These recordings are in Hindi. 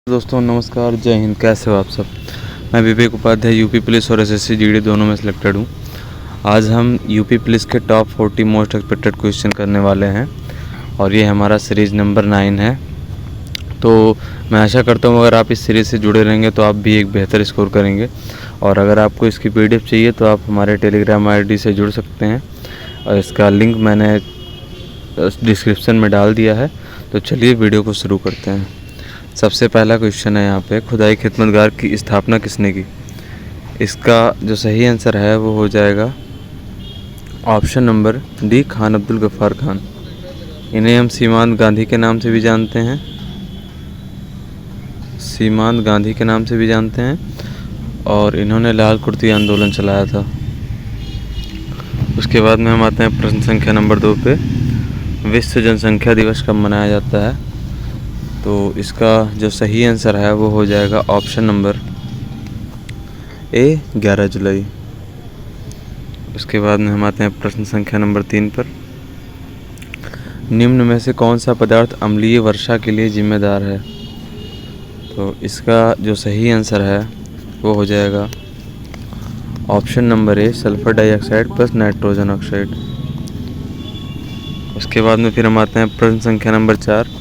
दोस्तों नमस्कार, जय हिंद। कैसे हो आप सब। मैं विवेक उपाध्याय यूपी पुलिस और एसएससी जीडी दोनों में सिलेक्टेड हूँ। आज हम यूपी पुलिस के टॉप 40 मोस्ट एक्सपेक्टेड क्वेश्चन करने वाले हैं और ये हमारा सीरीज़ नंबर 9 है। तो मैं आशा करता हूँ अगर आप इस सीरीज़ से जुड़े रहेंगे तो आप भी एक बेहतर स्कोर करेंगे। और अगर आपको इसकी PDF चाहिए तो आप हमारे टेलीग्राम ID से जुड़ सकते हैं और इसका लिंक मैंने डिस्क्रिप्शन में डाल दिया है। तो चलिए वीडियो को शुरू करते हैं। सबसे पहला क्वेश्चन है यहाँ पे, खुदाई खिदमतगार की स्थापना किसने की। इसका जो सही आंसर है वो हो जाएगा option number D, Khan Abdul Ghaffar Khan. इन्हें हम सीमांत गांधी के नाम से भी जानते हैं, सीमांत गांधी के नाम से भी जानते हैं और इन्होंने लाल कुर्ती आंदोलन चलाया था। उसके बाद में हम आते हैं प्रश्न संख्या नंबर 2 पे। विश्व जनसंख्या दिवस कब मनाया जाता है। तो इसका जो सही आंसर है वो हो जाएगा ऑप्शन नंबर ए, 11 जुलाई। उसके बाद में हम आते हैं प्रश्न संख्या नंबर 3 पर। निम्न में से कौन सा पदार्थ अम्लीय वर्षा के लिए जिम्मेदार है। तो इसका जो सही आंसर है वो हो जाएगा option number A, sulphur dioxide plus nitrogen oxide. उसके बाद में फिर हम आते हैं प्रश्न संख्या नंबर 4।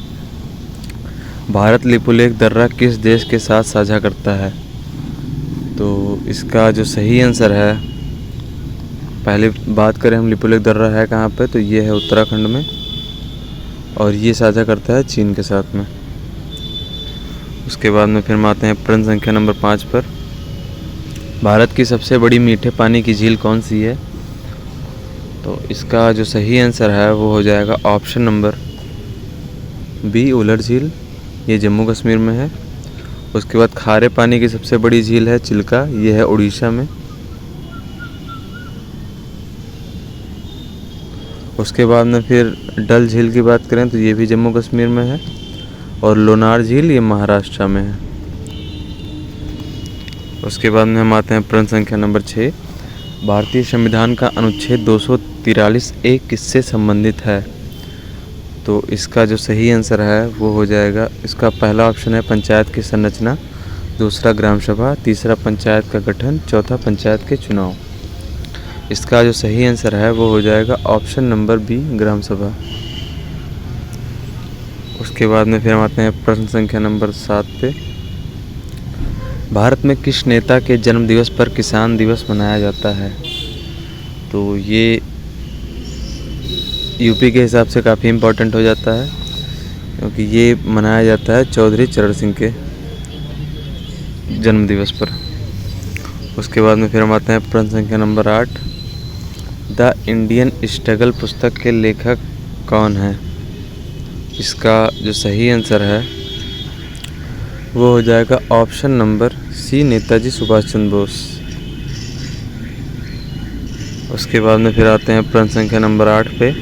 भारत लिपुलेख दर्रा किस देश के साथ साझा करता है। तो इसका जो सही आंसर है, पहले बात करें हम लिपुलेख दर्रा है कहाँ पे, तो ये है उत्तराखंड में और ये साझा करता है चीन के साथ में। उसके बाद में फिर हम आते हैं प्रश्न संख्या नंबर 5 पर। भारत की सबसे बड़ी मीठे पानी की झील कौन सी है। तो इसका जो सही आंसर है वो हो जाएगा ऑप्शन नंबर बी, उलर झील। ये जम्मू कश्मीर में है। उसके बाद खारे पानी की सबसे बड़ी झील है चिल्का, ये है उड़ीसा में। उसके बाद में फिर डल झील की बात करें तो ये भी जम्मू कश्मीर में है और लोनार झील ये महाराष्ट्र में है। उसके बाद में हम आते हैं प्रश्न संख्या नंबर 6। भारतीय संविधान का अनुच्छेद 243A किससे संबंधित है। तो इसका जो सही आंसर है वो हो जाएगा, इसका पहला ऑप्शन है पंचायत की संरचना, दूसरा ग्राम सभा, तीसरा पंचायत का गठन, चौथा पंचायत के चुनाव। इसका जो सही आंसर है वो हो जाएगा ऑप्शन नंबर बी, ग्राम सभा। उसके बाद में फिर हम आते हैं प्रश्न संख्या नंबर 7 पे। भारत में किस नेता के जन्म दिवस पर किसान दिवस मनाया जाता है। तो ये यूपी के हिसाब से काफ़ी इम्पोर्टेंट हो जाता है क्योंकि ये मनाया जाता है चौधरी चरण सिंह के जन्म दिवस पर। उसके बाद में फिर हम आते हैं प्रश्न संख्या नंबर 8। द इंडियन स्ट्रगल पुस्तक के लेखक कौन है। इसका जो सही आंसर है वो हो जाएगा option number C, Netaji Subhash Chandra Bose. उसके बाद में फिर आते हैं प्रश्न संख्या नंबर 8 पे।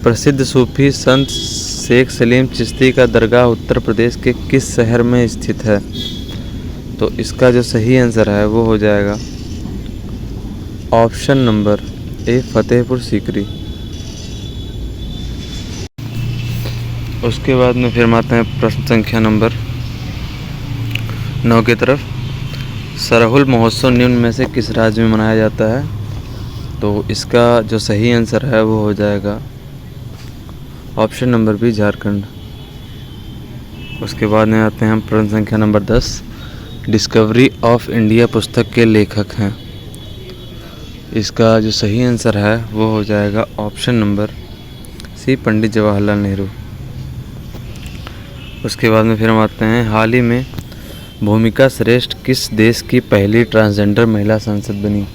प्रसिद्ध सूफी संत शेख सलीम चिश्ती का दरगाह उत्तर प्रदेश के किस शहर में स्थित है। तो इसका जो सही आंसर है वो हो जाएगा option number A, Fatehpur Sikri. उसके बाद में फिर हम आते हैं प्रश्न संख्या नंबर 9 की तरफ। सरहुल महोत्सव निम्न में से किस राज्य में मनाया जाता है। तो इसका जो सही आंसर है वो हो जाएगा ऑप्शन नंबर बी, झारखंड। उसके बाद में आते हैं हम प्रश्न संख्या नंबर 10। डिस्कवरी ऑफ इंडिया पुस्तक के लेखक हैं। इसका जो सही आंसर है वो हो जाएगा ऑप्शन नंबर सी, पंडित जवाहरलाल नेहरू। उसके बाद में फिर हम आते हैं हाल ही में भूमिका श्रेष्ठ किस देश की पहली ट्रांसजेंडर महिला सांसद बनी।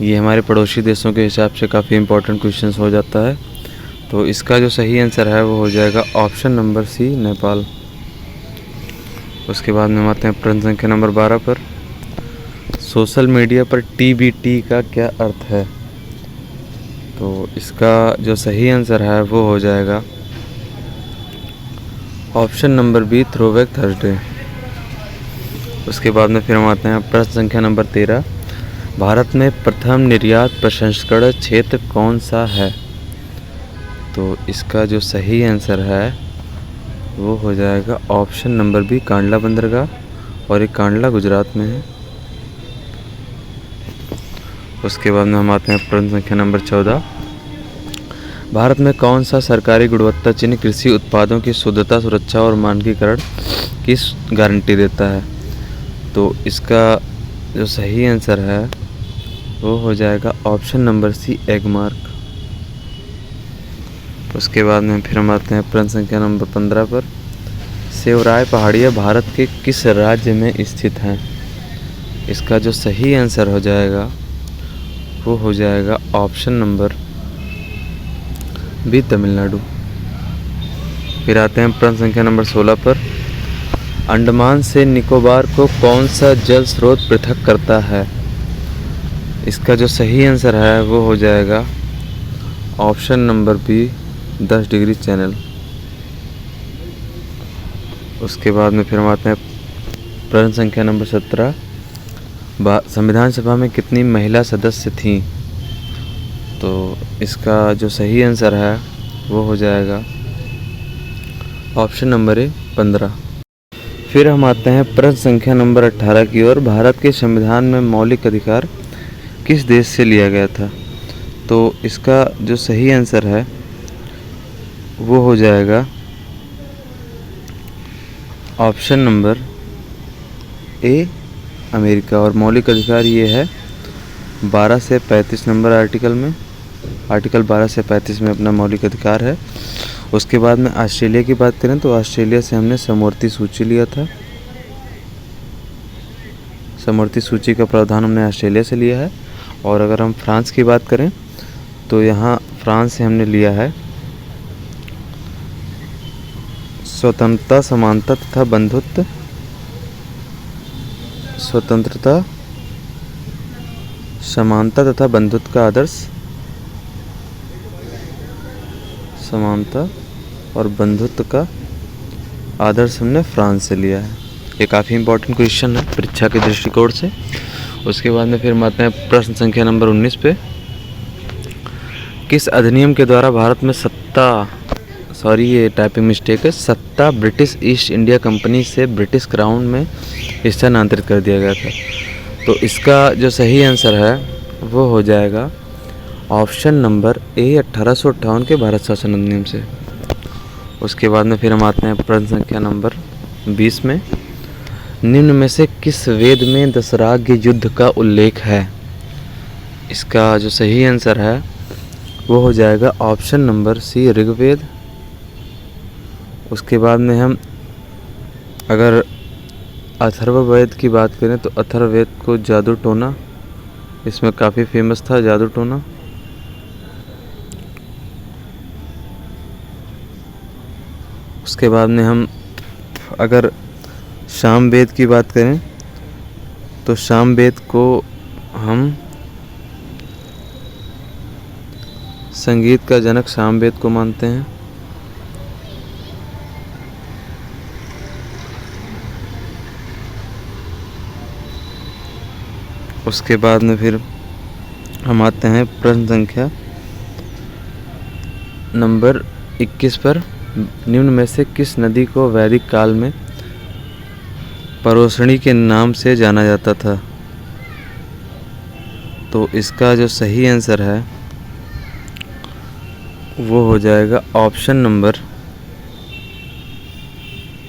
ये हमारे पड़ोसी देशों के हिसाब से काफ़ी इम्पोर्टेंट क्वेश्चंस हो जाता है। तो इसका जो सही आंसर है वो हो जाएगा ऑप्शन नंबर सी, नेपाल। उसके बाद में हम आते हैं प्रश्न संख्या नंबर 12 पर। सोशल मीडिया पर TBT का क्या अर्थ है। तो इसका जो सही आंसर है वो हो जाएगा option number B, throwback Thursday. उसके बाद में फिर हम आते हैं प्रश्न संख्या नंबर 13। भारत में प्रथम निर्यात प्रसंस्करण क्षेत्र कौन सा है। तो इसका जो सही आंसर है वो हो जाएगा ऑप्शन नंबर बी कांडला बंदरगाह, और ये कांडला गुजरात में है। उसके बाद में हम आते हैं प्रश्न संख्या नंबर 14। भारत में कौन सा सरकारी गुणवत्ता चिन्ह कृषि उत्पादों की शुद्धता, सुरक्षा और मानकीकरण की गारंटी देता है? तो इसका जो सही आंसर है वो हो जाएगा option number C Agmark. उसके बाद में फिर हम आते हैं प्रश्न संख्या नंबर 15 पर। सेवराय पहाड़ियाँ भारत के किस राज्य में स्थित हैं? इसका जो सही आंसर हो जाएगा वो हो जाएगा ऑप्शन नंबर बी तमिलनाडु। फिर आते हैं प्रश्न संख्या नंबर 16 पर। अंडमान से निकोबार को कौन सा जल स्रोत पृथक करता है? इसका जो सही आंसर है वो हो जाएगा option number B 10 degree channel. उसके बाद में फिर हम आते हैं प्रश्न संख्या नंबर 17। संविधान सभा में कितनी महिला सदस्य थीं? तो इसका जो सही आंसर है वो हो जाएगा ऑप्शन नंबर ए 15। फिर हम आते हैं प्रश्न संख्या नंबर 18 की ओर। भारत के संविधान में मौलिक अधिकार किस देश से लिया गया था? तो इसका जो सही आंसर है वो हो जाएगा ऑप्शन नंबर ए अमेरिका। और मौलिक अधिकार ये है 12 से 35 नंबर आर्टिकल में, आर्टिकल 12 से 35 में अपना मौलिक अधिकार है। उसके बाद में ऑस्ट्रेलिया की बात करें तो ऑस्ट्रेलिया से हमने समवर्ती सूची लिया था। समवर्ती सूची का प्रावधान हमने ऑस्ट्रेलिया से लिया है। और अगर हम फ्रांस की बात करें तो यहाँ फ्रांस से हमने लिया है स्वतंत्रता, समानता तथा बंधुत्व, स्वतंत्रता, समानता तथा बंधुत्व का आदर्श, समानता और बंधुत्व का आदर्श हमने फ्रांस से लिया है। ये काफ़ी इंपॉर्टेंट क्वेश्चन है परीक्षा के दृष्टिकोण से। उसके बाद में फिर हम आते हैं प्रश्न संख्या नंबर 19 पे। किस अधिनियम के द्वारा भारत में ये टाइपिंग मिस्टेक है, सत्ता ब्रिटिश ईस्ट इंडिया कंपनी से ब्रिटिश क्राउन में स्थानांतरित कर दिया गया था? तो इसका जो सही आंसर है वो हो जाएगा ऑप्शन नंबर ए 1858 के भारत शासन अधिनियम से। उसके बाद में फिर हम आते हैं प्रश्न संख्या नंबर 20 में। निम्न में से किस वेद में दशराग्य युद्ध का उल्लेख है? इसका जो सही आंसर है वो हो जाएगा ऑप्शन नंबर सी ऋग्वेद। उसके बाद में हम अगर अथर्ववेद की बात करें तो अथर्ववेद को जादू टोना, इसमें काफ़ी फेमस था जादू टोना। उसके बाद में हम अगर सामवेद की बात करें तो सामवेद को हम संगीत का जनक सामवेद को मानते हैं। उसके बाद में फिर हम आते हैं प्रश्न संख्या नंबर 21 पर। निम्न में से किस नदी को वैदिक काल में परोशनी के नाम से जाना जाता था? तो इसका जो सही आंसर है वो हो जाएगा ऑप्शन नंबर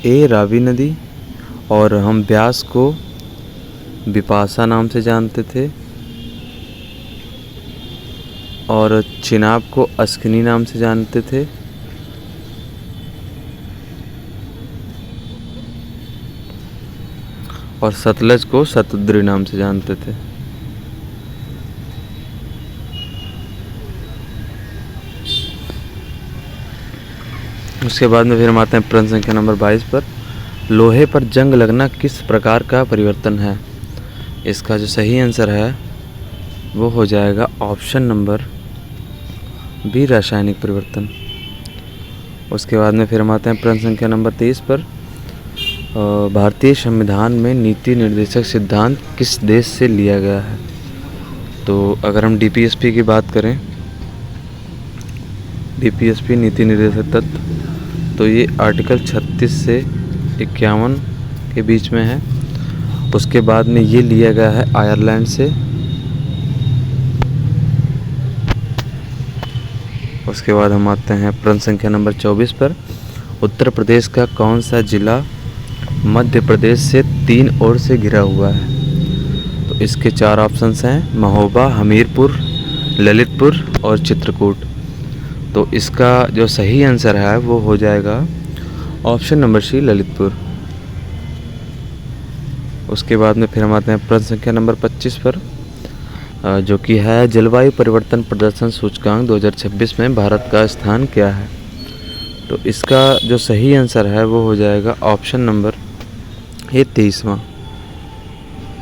ए रावी नदी। और हम व्यास को विपाशा नाम से जानते थे और चिनाब को अस्किनी नाम से जानते थे। और सतलज को शतद्री नाम से जानते थे। उसके बाद में फिर हम आते हैं प्रश्न संख्या नंबर 22 पर। लोहे पर जंग लगना किस प्रकार का परिवर्तन है? इसका जो सही आंसर है वो हो जाएगा ऑप्शन नंबर बी रासायनिक परिवर्तन। उसके बाद में फिर हम आते हैं प्रश्न संख्या नंबर 23 पर। भारतीय संविधान में नीति निर्देशक सिद्धांत किस देश से लिया गया है? तो अगर हम डीपीएसपी की बात करें, डीपीएसपी नीति निर्देशक तत्व, तो ये आर्टिकल 36 से 51 के बीच में है। उसके बाद में ये लिया गया है आयरलैंड से। उसके बाद हम आते हैं प्रश्न संख्या नंबर 24 पर। उत्तर प्रदेश का कौन सा जिला मध्य प्रदेश से 3 ओर से घिरा हुआ है? तो इसके 4 ऑप्शंस हैं, महोबा, हमीरपुर, ललितपुर और चित्रकूट। तो इसका जो सही आंसर है वो हो जाएगा ऑप्शन नंबर सी, ललितपुर। उसके बाद में फिर हम आते हैं प्रश्न संख्या नंबर 25 पर, जो कि है जलवायु परिवर्तन प्रदर्शन सूचकांक 2026 में भारत का स्थान क्या है? तो इसका जो सही आंसर है वो हो जाएगा ऑप्शन नंबर 23वां।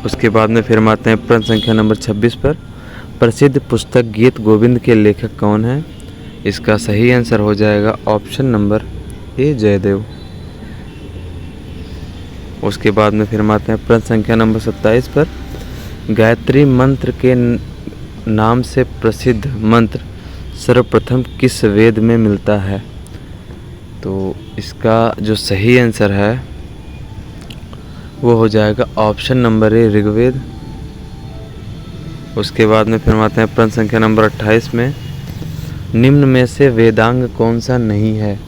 उसके बाद में फिर हम आते हैं प्रश्न संख्या नंबर 26 पर। प्रसिद्ध पुस्तक गीत गोविंद के लेखक कौन है? इसका सही आंसर हो जाएगा ऑप्शन नंबर ए, जयदेव। उसके बाद में फिर हम आते हैं प्रश्न संख्या नंबर 27 पर। गायत्री मंत्र के नाम से प्रसिद्ध मंत्र सर्वप्रथम किस वेद में मिलता है? तो इसका जो सही आंसर है वो हो जाएगा ऑप्शन नंबर ए, ऋग्वेद। उसके बाद में फिर हम आते हैं प्रश्न संख्या नंबर 28 में। निम्न में से वेदांग कौन सा नहीं है?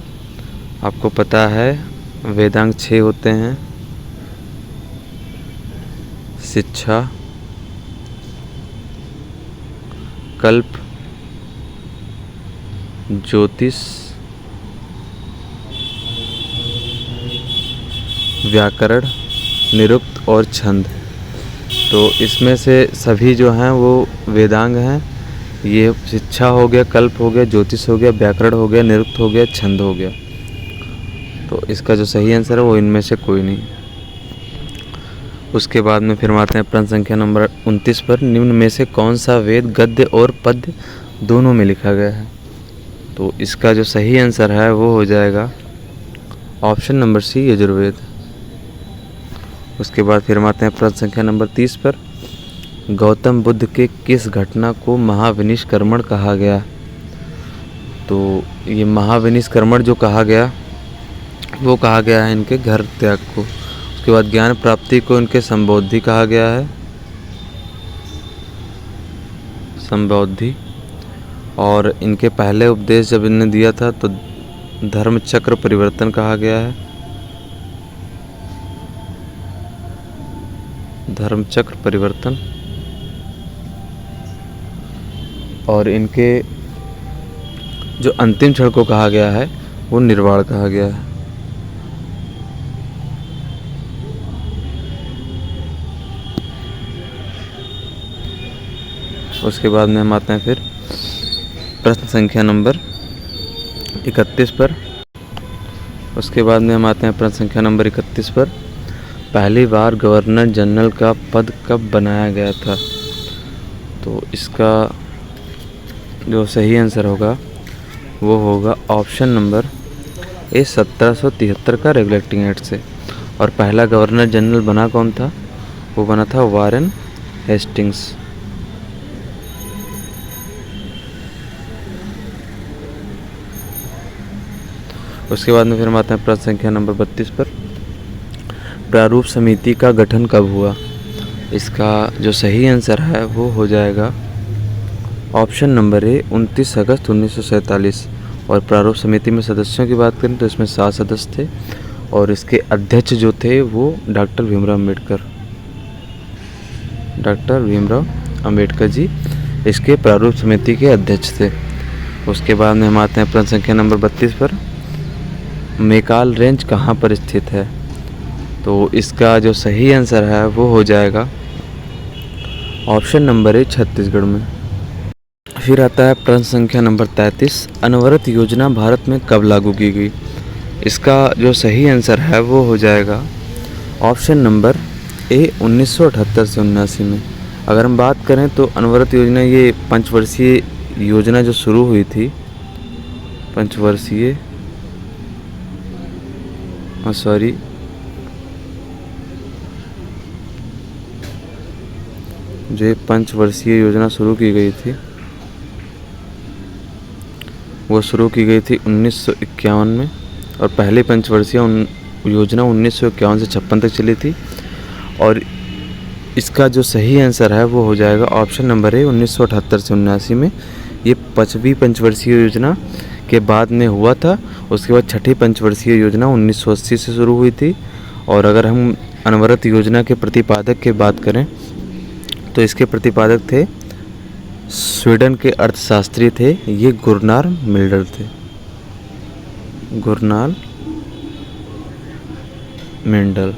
आपको पता है वेदांग 6 होते हैं, शिक्षा, कल्प, ज्योतिष, व्याकरण, निरुक्त और छंद। तो इसमें से सभी जो हैं वो वेदांग हैं। ये शिक्षा हो गया, कल्प हो गया, ज्योतिष हो गया, व्याकरण हो गया, निरुक्त हो गया, छंद हो गया। तो इसका जो सही आंसर है वो इनमें से कोई नहीं। उसके बाद में फिर हम आते हैं प्रश्न संख्या नंबर 29 पर। निम्न में से कौन सा वेद गद्य और पद्य दोनों में लिखा गया है? तो इसका जो सही आंसर है वो हो जाएगा ऑप्शन नंबर सी, यजुर्वेद। उसके बाद फिर हम आते हैं प्रश्न संख्या नंबर 30 पर। गौतम बुद्ध के किस घटना को महाविनिष्क्रमण कहा गया? तो ये महाविनिष्क्रमण जो कहा गया वो कहा गया है इनके घर त्याग को। उसके बाद ज्ञान प्राप्ति को इनके संबोधि कहा गया है, संबोधि। और इनके पहले उपदेश जब इन्होंने दिया था तो धर्म चक्र परिवर्तन कहा गया है, धर्म चक्र परिवर्तन। और इनके जो अंतिम क्षण को कहा गया है वो निर्वाण कहा गया है। उसके बाद में हम आते हैं फिर प्रश्न संख्या नंबर 31 पर। उसके बाद में हम आते हैं प्रश्न संख्या नंबर 31 पर। पहली बार गवर्नर जनरल का पद कब बनाया गया था? तो इसका जो सही आंसर होगा वो होगा ऑप्शन नंबर ए, 1773 का रेगुलेटिंग एक्ट से। और पहला गवर्नर जनरल बना कौन था? वो बना था वारेन हेस्टिंग्स। उसके बाद में फिर हम आते हैं प्रश्न संख्या नंबर 32 पर। प्रारूप समिति का गठन कब हुआ? इसका जो सही आंसर है वो हो जाएगा ऑप्शन नंबर ए, 29 अगस्त 1947। और प्रारूप समिति में सदस्यों की बात करें तो इसमें 7 सदस्य थे और इसके अध्यक्ष जो थे वो डॉक्टर भीमराव अम्बेडकर जी इसके प्रारूप समिति के अध्यक्ष थे। उसके बाद में हम आते हैं प्रश्न संख्या नंबर 32 पर। मैकाल रेंज कहाँ पर स्थित है? तो इसका जो सही आंसर है वो हो जाएगा ऑप्शन नंबर ए, छत्तीसगढ़ में। फिर आता है प्रश्न संख्या नंबर 33। अनवरत योजना भारत में कब लागू की गई? इसका जो सही आंसर है वो हो जाएगा ऑप्शन नंबर ए, 1978 से 79 में। अगर हम बात करें तो अनवरत योजना ये पंचवर्षीय योजना जो शुरू हुई थी, जो पंचवर्षीय योजना शुरू की गई थी वो शुरू की गई थी 1951 में और पहली पंचवर्षीय योजना 1951 से 56 तक चली थी। और इसका जो सही आंसर है वो हो जाएगा ऑप्शन नंबर ए 1978 से 79 में। ये 5वीं पंचवर्षीय योजना के बाद में हुआ था। उसके बाद 6ठी पंचवर्षीय योजना 1980 से शुरू हुई थी। और अगर हम अनवरत योजना के प्रतिपादक की बात करें तो इसके प्रतिपादक थे स्वीडन के अर्थशास्त्री थे ये गुरनार मिल्डर थे, गुरनार मेंडल।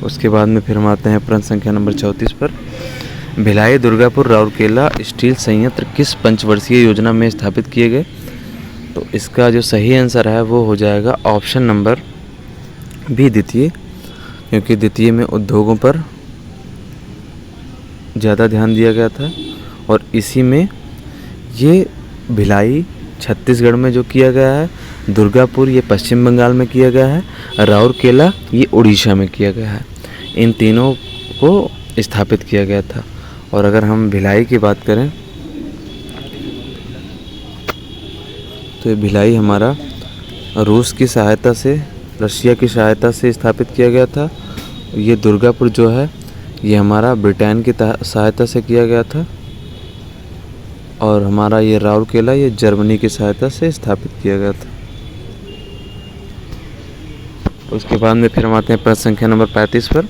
उसके बाद में फिर हम आते हैं प्रश्न संख्या नंबर 34 पर। भिलाई, दुर्गापुर, राउरकेला स्टील संयंत्र किस पंचवर्षीय योजना में स्थापित किए गए? तो इसका जो सही आंसर है वो हो जाएगा ऑप्शन नंबर बी द्वितीय, क्योंकि द्वितीय में उद्योगों पर ज़्यादा ध्यान दिया गया था। और इसी में ये भिलाई छत्तीसगढ़ में जो किया गया है, दुर्गापुर ये पश्चिम बंगाल में किया गया है, राउरकेला ये उड़ीसा में किया गया है। इन तीनों को स्थापित किया गया था। और अगर हम भिलाई की बात करें तो ये भिलाई हमारा रूस की सहायता से, रशिया की सहायता से स्थापित किया गया था। ये दुर्गापुर जो है ये हमारा ब्रिटेन की सहायता से किया गया था। और हमारा ये राउरकेला ये जर्मनी की सहायता से स्थापित किया गया था। उसके बाद में फिर हम आते हैं प्रश्न संख्या नंबर 35 पर।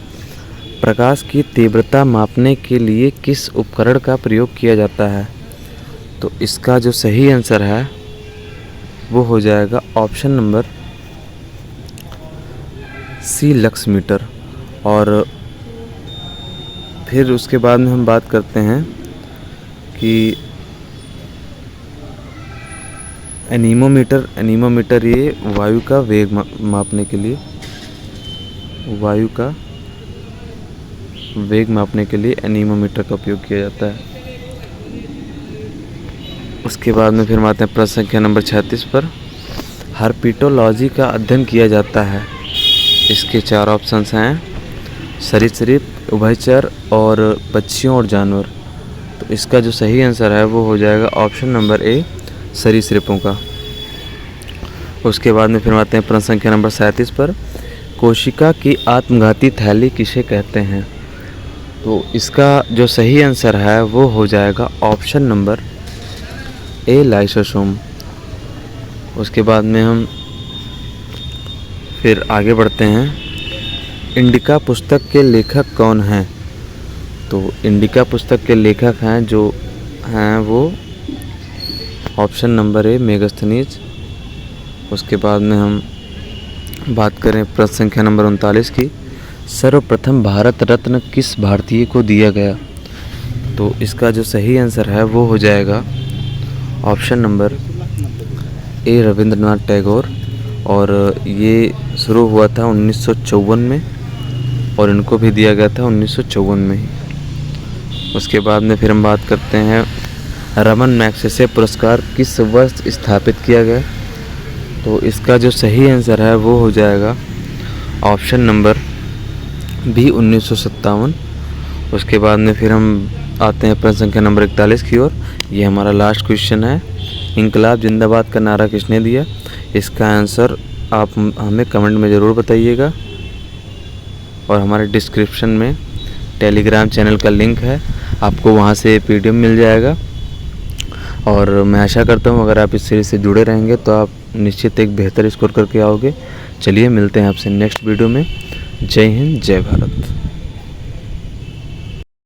प्रकाश की तीव्रता मापने के लिए किस उपकरण का प्रयोग किया जाता है? तो इसका जो सही आंसर है वो हो जाएगा option number C, lux meter. और फिर उसके बाद में हम बात करते हैं कि एनीमोमीटर ये वायु का वेग मापने के लिए, वायु का वेग मापने के लिए एनीमोमीटर का उपयोग किया जाता है। उसके बाद में फिर हम आते हैं प्रश्न संख्या नंबर 36 पर। हर्पिटोलॉजी का अध्ययन किया जाता है। इसके 4 ऑप्शंस हैं, सरीसृप, उभयचर और पक्षियों और जानवर। तो इसका जो सही आंसर है वो हो जाएगा ऑप्शन नंबर ए, सरीसृपों का। उसके बाद में फिर आते हैं प्रश्न संख्या नंबर 37 पर। कोशिका की आत्मघाती थैली किसे कहते हैं? तो इसका जो सही आंसर है वो हो जाएगा ऑप्शन नंबर ए, लाइसोसोम। उसके बाद में हम फिर आगे बढ़ते हैं। इंडिका पुस्तक के लेखक कौन हैं? तो इंडिका पुस्तक के लेखक हैं जो हैं वो ऑप्शन नंबर ए, मेगास्थनीज। उसके बाद में हम बात करें प्रश्न संख्या नंबर 39 की। सर्वप्रथम भारत रत्न किस भारतीय को दिया गया? तो इसका जो सही आंसर है वो हो जाएगा option number A, Rabindranath Tagore. और ये शुरू हुआ था 1954 में और इनको भी दिया गया था 1954 में ही। उसके बाद में फिर हम बात करते हैं रमन मैग्सेसे पुरस्कार किस वर्ष स्थापित किया गया? तो इसका जो सही आंसर है वो हो जाएगा ऑप्शन नंबर बी, 1957। उसके बाद में फिर हम आते हैं प्रश्न संख्या नंबर 41 की ओर। ये हमारा लास्ट क्वेश्चन है। इंकलाब जिंदाबाद का नारा किसने दिया? इसका आंसर आप हमें कमेंट में ज़रूर बताइएगा। और हमारे डिस्क्रिप्शन में टेलीग्राम चैनल का लिंक है, आपको वहाँ से PDF मिल जाएगा। और मैं आशा करता हूँ अगर आप इस सीरीज़ से जुड़े रहेंगे तो आप निश्चित एक बेहतर स्कोर करके आओगे। चलिए मिलते हैं आपसे नेक्स्ट वीडियो में। जय हिंद, जय भारत।